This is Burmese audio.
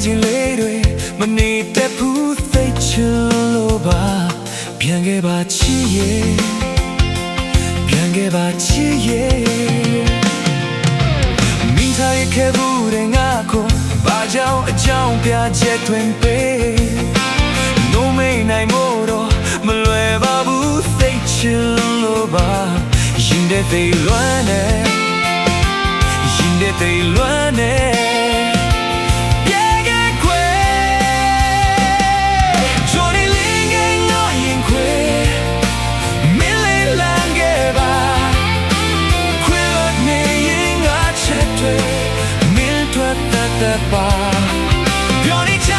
ခြင်းလေးတွေမနေတဲ့ဘူးသိချင်လို့ပါပြန်ခဲ့ပါချစ်ရဲ့ပြန်ခဲ့ပါချစ်ရဲ့မိသားရဲ့ခဲ့ဘူးတဲ့ငါကိုဘာကြောင့်အကြောင်းပြချက်တွင်ပေးလုံးမိန်နိုင်မို့တော့မလွယ်ပါဘူးသိချင်လို့ပါရင်တဲ့သိလွမ်းနေရင်တဲ့သိလွမ်းနေပါပြောနေချ